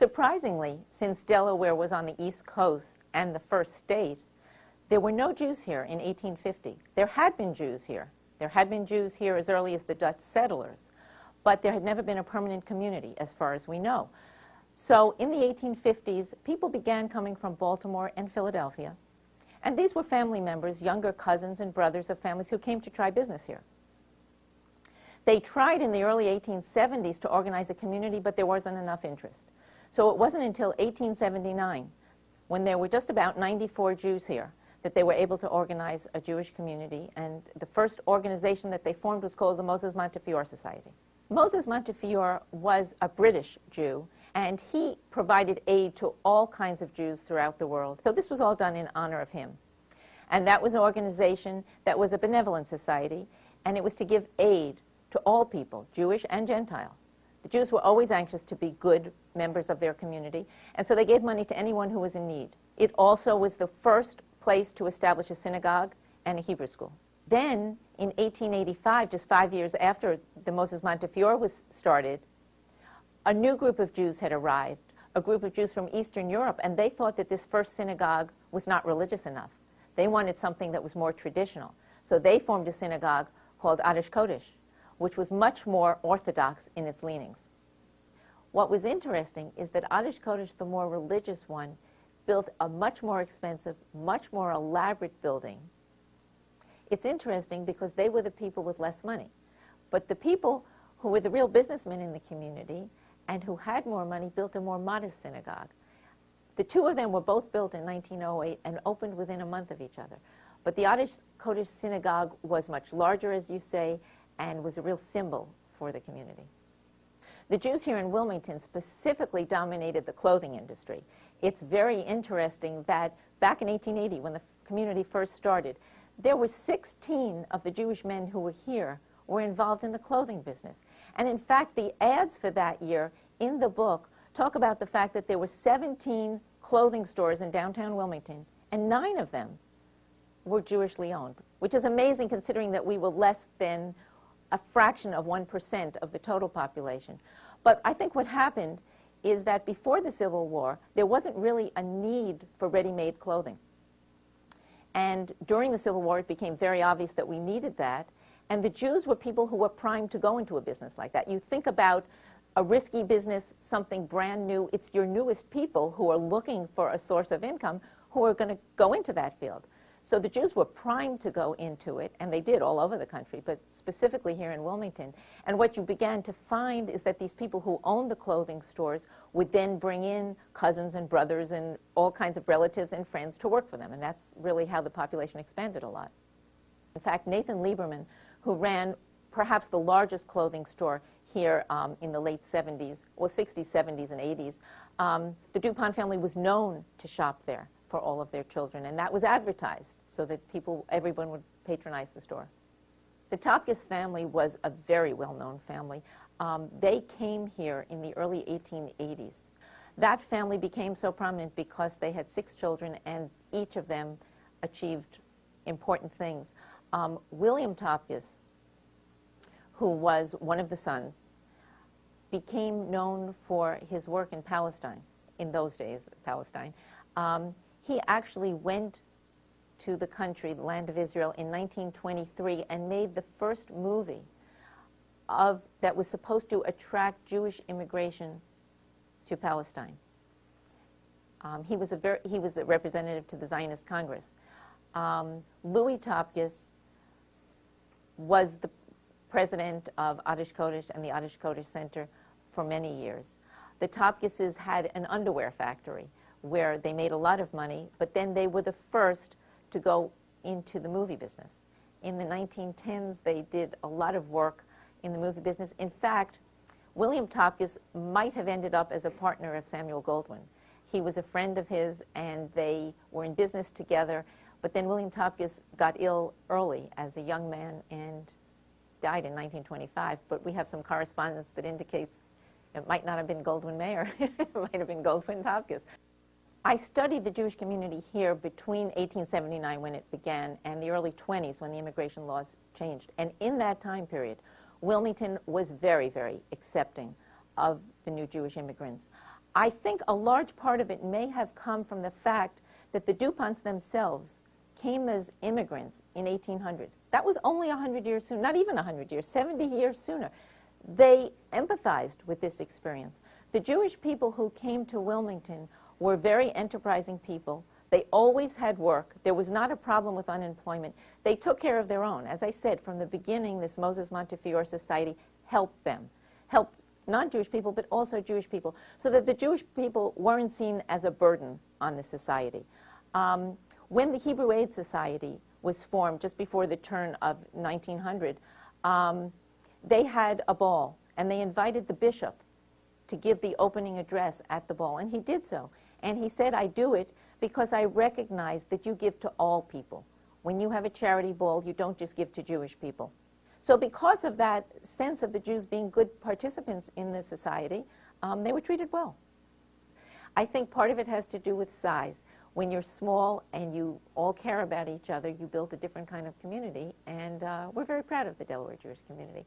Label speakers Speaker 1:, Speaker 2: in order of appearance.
Speaker 1: Surprisingly, since Delaware was on the East Coast and the first state, there were no Jews here in 1850. There had been Jews here. There had been Jews here as early as the Dutch settlers, but there had never been a permanent community, as far as we know. So in the 1850s, people began coming from Baltimore and Philadelphia, and these were family members, younger cousins and brothers of families who came to try business here. They tried in the early 1870s to organize a community, but there wasn't enough interest. So it wasn't until 1879, when there were just about 94 Jews here, that they were able to organize a Jewish community, and the first organization that they formed was called the Moses Montefiore Society. Moses Montefiore was a British Jew, and he provided aid to all kinds of Jews throughout the world. So this was all done in honor of him. And that was an organization that was a benevolent society, and it was to give aid to all people, Jewish and Gentile. The Jews were always anxious to be good members of their community, and so they gave money to anyone who was in need. It also was the first place to establish a synagogue and a Hebrew school. Then, in 1885, just 5 years after the Moses Montefiore was started, a new group of Jews had arrived, a group of Jews from Eastern Europe, and they thought that this first synagogue was not religious enough. They wanted something that was more traditional. So they formed a synagogue called Adish Kodesh, which was much more orthodox in its leanings. What was interesting is that Adish Kodesh, the more religious one, built a much more expensive, much more elaborate building. It's interesting because they were the people with less money. But the people who were the real businessmen in the community and who had more money built a more modest synagogue. The two of them were both built in 1908 and opened within a month of each other. But the Adish Kodesh synagogue was much larger, as you say, and was a real symbol for the community. The Jews here in Wilmington specifically dominated the clothing industry. It's very interesting that back in 1880, when the community first started, there were 16 of the Jewish men who were here were involved in the clothing business. And in fact, the ads for that year in the book talk about the fact that there were 17 clothing stores in downtown Wilmington, and 9 of them were Jewishly owned, which is amazing considering that we were less than a fraction of 1% of the total population. But I think what happened is that before the Civil War, there wasn't really a need for ready-made clothing. And during the Civil War, it became very obvious that we needed that. And the Jews were people who were primed to go into a business like that. You think about a risky business, something brand new. It's your newest people who are looking for a source of income who are going to go into that field. So the Jews were primed to go into it, and they did all over the country, but specifically here in Wilmington. And what you began to find is that these people who owned the clothing stores would then bring in cousins and brothers and all kinds of relatives and friends to work for them. And that's really how the population expanded a lot. In fact, Nathan Lieberman, who ran perhaps the largest clothing store here in the late 70s, or 60s, 70s, and 80s, the DuPont family was known to shop there for all of their children, and that was advertised so that everyone would patronize the store. The Topkis family was a very well-known family. They came here in the early 1880s. That family became so prominent because they had 6 children, and each of them achieved important things. William Topkis, who was one of the sons, became known for his work in Palestine, in those days, Palestine. He actually went to the country, the land of Israel, in 1923 and made the first movie that was supposed to attract Jewish immigration to Palestine. He was a representative to the Zionist Congress. Louis Topkis was the president of Adish Kodesh and the Adish Kodesh Center for many years. The Topkises had an underwear factory where they made a lot of money, but then they were the first to go into the movie business. In the 1910s, they did a lot of work in the movie business. In fact, William Topkis might have ended up as a partner of Samuel Goldwyn. He was a friend of his, and they were in business together, but then William Topkis got ill early as a young man and died in 1925, but we have some correspondence that indicates it might not have been Goldwyn Mayer. It might have been Goldwyn Topkis. I studied the Jewish community here between 1879, when it began, and the early 20s, when the immigration laws changed. And in that time period, Wilmington was very, very accepting of the the new Jewish immigrants. I think a large part of it may have come from the fact that the DuPonts themselves came as immigrants in 1800. That was only 100 years soon, not even 100 years, 70 years sooner. They empathized with this experience. The Jewish people who came to Wilmington were very enterprising people. They always had work. There was not a problem with unemployment. They took care of their own. As I said, from the beginning, this Moses Montefiore Society helped them, helped non-Jewish people, but also Jewish people, so that the Jewish people weren't seen as a burden on the society. When the Hebrew Aid Society was formed just before the turn of 1900, they had a ball, and they invited the bishop to give the opening address at the ball, and he did so. And he said, I do it because I recognize that you give to all people. When you have a charity ball, you don't just give to Jewish people. So because of that sense of the Jews being good participants in the society, they were treated well. I think part of it has to do with size. When you're small and you all care about each other, you build a different kind of community, and we're very proud of the Delaware Jewish community.